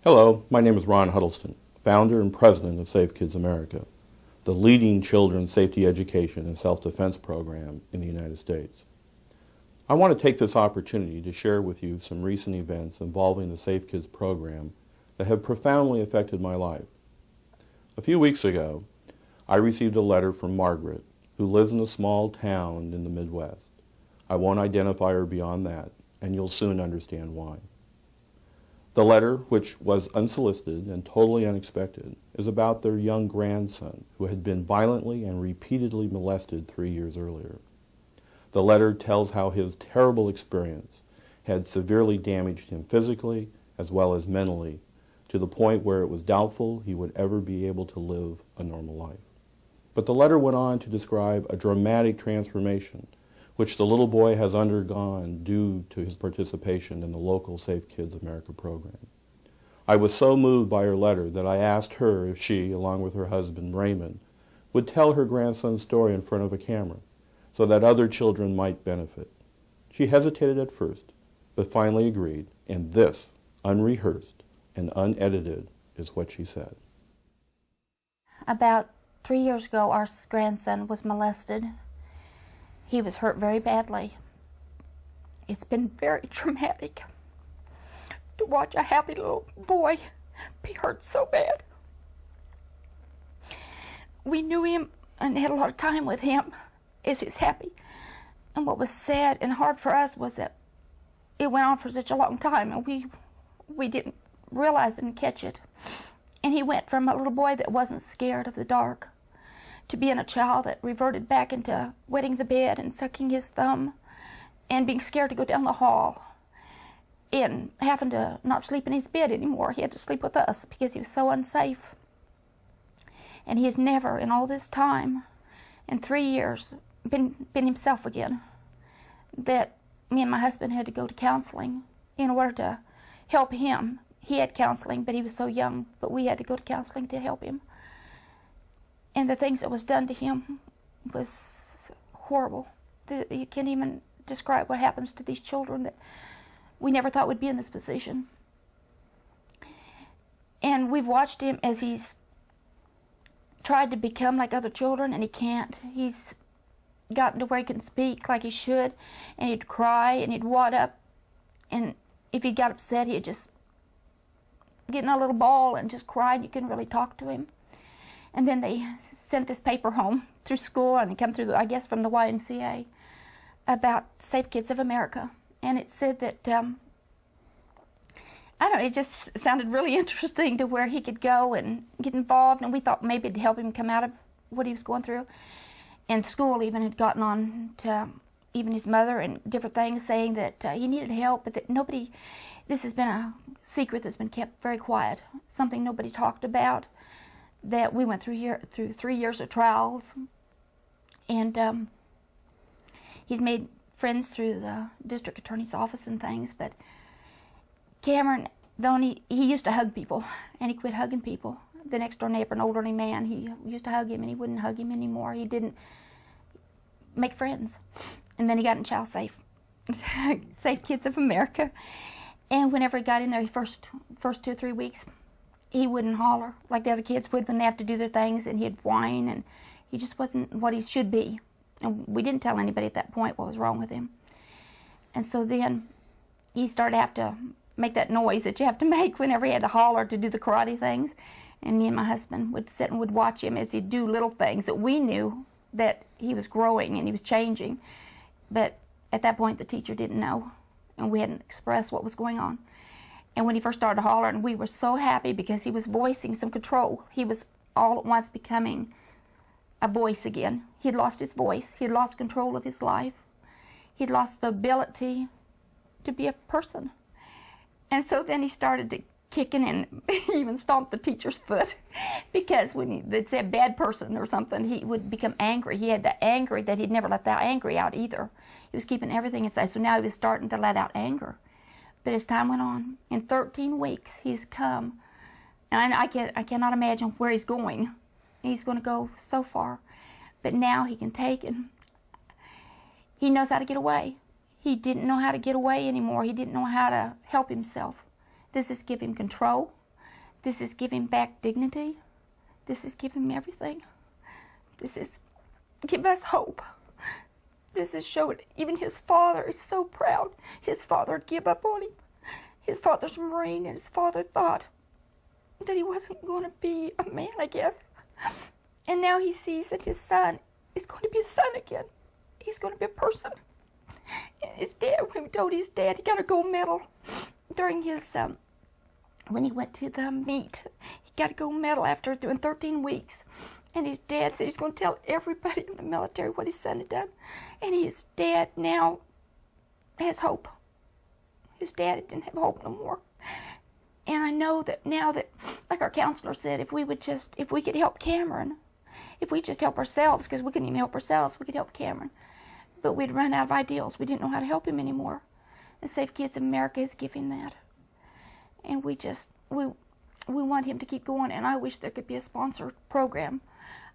Hello, my name is Ron Huddleston, founder and president of Safe Kids America, the leading children's safety education and self-defense program in the United States. I want to take this opportunity to share with you some recent events involving the Safe Kids program that have profoundly affected my life. A few weeks ago, I received a letter from Margaret, who lives in a small town in the Midwest. I won't identify her beyond that, and you'll soon understand why. The letter, which was unsolicited and totally unexpected, is about their young grandson who had been violently and repeatedly molested 3 years earlier. The letter tells how his terrible experience had severely damaged him physically as well as mentally, to the point where it was doubtful he would ever be able to live a normal life. But the letter went on to describe a dramatic transformation which the little boy has undergone due to his participation in the local Safe Kids America program. I was so moved by her letter that I asked her if she, along with her husband Raymond, would tell her grandson's story in front of a camera so that other children might benefit. She hesitated at first, but finally agreed, and this, unrehearsed and unedited, is what she said. About 3 years ago, our grandson was molested. He was hurt very badly. It's been very traumatic to watch a happy little boy be hurt so bad. We knew him and had a lot of time with him as he was happy. And what was sad and hard for us was that it went on for such a long time, and we didn't realize and catch it. And he went from a little boy that wasn't scared of the dark to being a child that reverted back into wetting the bed and sucking his thumb and being scared to go down the hall and having to not sleep in his bed anymore. He had to sleep with us because he was so unsafe. And he has never, in all this time, in 3 years, been himself again. That me and my husband had to go to counseling in order to help him. He had counseling, but he was so young, but we had to go to counseling to help him. And the things that was done to him was horrible. You can't even describe what happens to these children that we never thought would be in this position. And we've watched him as he's tried to become like other children, and he can't. He's gotten to where he can speak like he should, and he'd cry, and he'd wad up, and if he got upset, he'd just get in a little ball and just cry, and you couldn't really talk to him. And then they sent this paper home through school, and it came through, I guess, from the YMCA, about Safe Kids of America. And it said that, it just sounded really interesting to where he could go and get involved, and we thought maybe it'd help him come out of what he was going through. And school even had gotten on to even his mother and different things, saying that he needed help, but that nobody, this has been a secret that's been kept very quiet, something nobody talked about. That we went through 3 years of trials, and he's made friends through the district attorney's office and things. But Cameron, he used to hug people, and he quit hugging people. The next door neighbor, an elderly man, he used to hug him, and he wouldn't hug him anymore. He didn't make friends, and then he got in Child Safe, Safe Kids of America. And whenever he got in there, the first 2 or 3 weeks, he wouldn't holler like the other kids would when they have to do their things, and he'd whine, and he just wasn't what he should be. And we didn't tell anybody at that point what was wrong with him. And so then he started to have to make that noise that you have to make whenever he had to holler to do the karate things. And me and my husband would sit and would watch him as he'd do little things that we knew that he was growing and he was changing. But at that point, the teacher didn't know, and we hadn't expressed what was going on. And when he first started hollering, we were so happy because he was voicing some control. He was all at once becoming a voice again. He'd lost his voice. He'd lost control of his life. He'd lost the ability to be a person. And so then he started to kicking and even stomp the teacher's foot because when they'd say a bad person or something, he would become angry. He had the anger that he'd never let that angry out either. He was keeping everything inside. So now he was starting to let out anger. But as time went on, in 13 weeks, he's come, and I cannot imagine where he's going. He's going to go so far. But now he can take it. He knows how to get away. He didn't know how to get away anymore. He didn't know how to help himself. This has given him control. This is giving back dignity. This is giving him everything. This is give us hope. This is showing even his father is so proud. His father give up on him. His father's a Marine, and his father thought that he wasn't going to be a man, I guess. And now he sees that his son is going to be a son again. He's going to be a person. And his dad, when he told his dad he got a gold medal during his, when he went to the meet, he got a gold medal after doing 13 weeks. And his dad said he's going to tell everybody in the military what his son had done. And his dad now has hope. His dad didn't have hope no more. And I know that now that, like our counselor said, if we could help Cameron, if we just help ourselves, because we couldn't even help ourselves, we could help Cameron. But we'd run out of ideals. We didn't know how to help him anymore. And Safe Kids America is giving that. And we want him to keep going. And I wish there could be a sponsor program.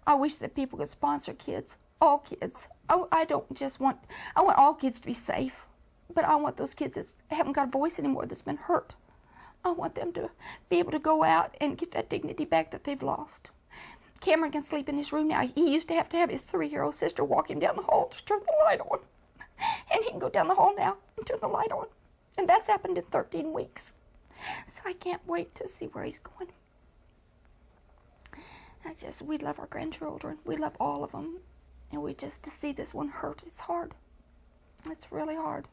I wish that people could sponsor kids, all kids. I want all kids to be safe. But I want those kids that haven't got a voice anymore, that's been hurt. I want them to be able to go out and get that dignity back that they've lost. Cameron can sleep in his room now. He used to have his 3-year-old sister walk him down the hall to turn the light on. And he can go down the hall now and turn the light on. And that's happened in 13 weeks. So I can't wait to see where he's going. We love our grandchildren. We love all of them. And to see this one hurt, it's hard. It's really hard.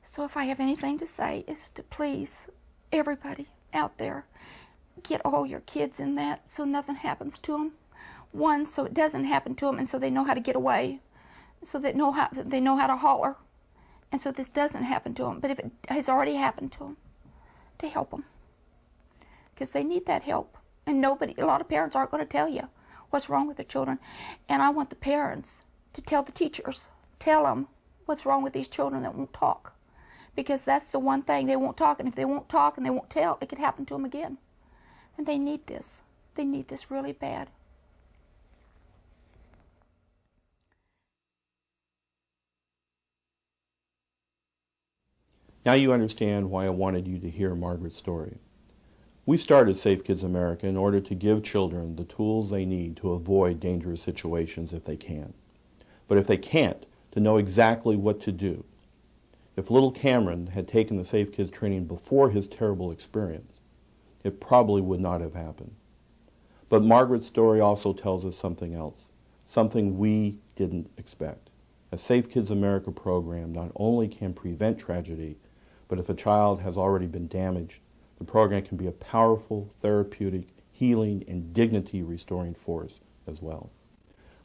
So if I have anything to say, is to please, everybody out there, get all your kids in that so nothing happens to them. One, so it doesn't happen to them, and so they know how to get away, so they know how to holler, and so this doesn't happen to them. But if it has already happened to them, to help them, because they need that help. And a lot of parents aren't going to tell you what's wrong with their children. And I want the parents to tell the teachers, tell them what's wrong with these children that won't talk. Because that's the one thing, they won't talk, and if they won't talk and they won't tell, it could happen to them again. And they need this. They need this really bad. Now you understand why I wanted you to hear Margaret's story. We started Safe Kids America in order to give children the tools they need to avoid dangerous situations if they can. But if they can't, to know exactly what to do. If little Cameron had taken the Safe Kids training before his terrible experience, it probably would not have happened. But Margaret's story also tells us something else, something we didn't expect. A Safe Kids America program not only can prevent tragedy, but if a child has already been damaged, the program can be a powerful, therapeutic, healing, and dignity-restoring force as well.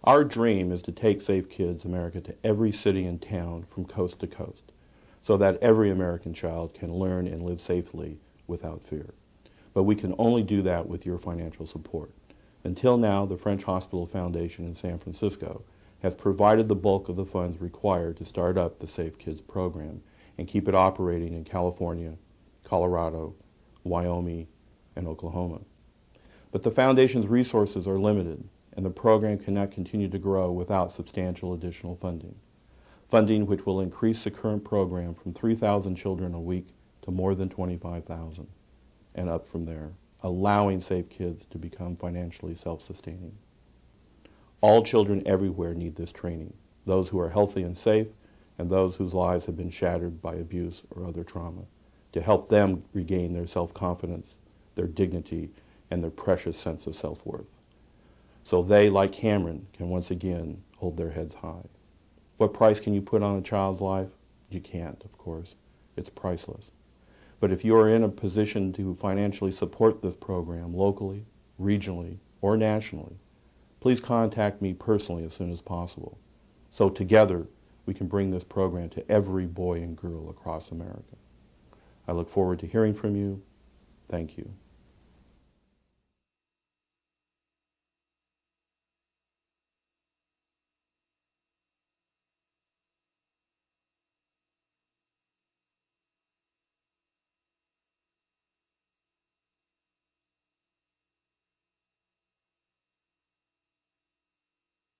Our dream is to take Safe Kids America to every city and town from coast to coast, so that every American child can learn and live safely without fear. But we can only do that with your financial support. Until now, the French Hospital Foundation in San Francisco has provided the bulk of the funds required to start up the Safe Kids program and keep it operating in California, Colorado, Wyoming, and Oklahoma. But the Foundation's resources are limited, and the program cannot continue to grow without substantial additional funding. Funding which will increase the current program from 3,000 children a week to more than 25,000, and up from there, allowing Safe Kids to become financially self-sustaining. All children everywhere need this training, those who are healthy and safe, and those whose lives have been shattered by abuse or other trauma, to help them regain their self-confidence, their dignity, and their precious sense of self-worth. So they, like Cameron, can once again hold their heads high. What price can you put on a child's life? You can't, of course. It's priceless. But if you are in a position to financially support this program locally, regionally, or nationally, please contact me personally as soon as possible. So together, we can bring this program to every boy and girl across America. I look forward to hearing from you. Thank you.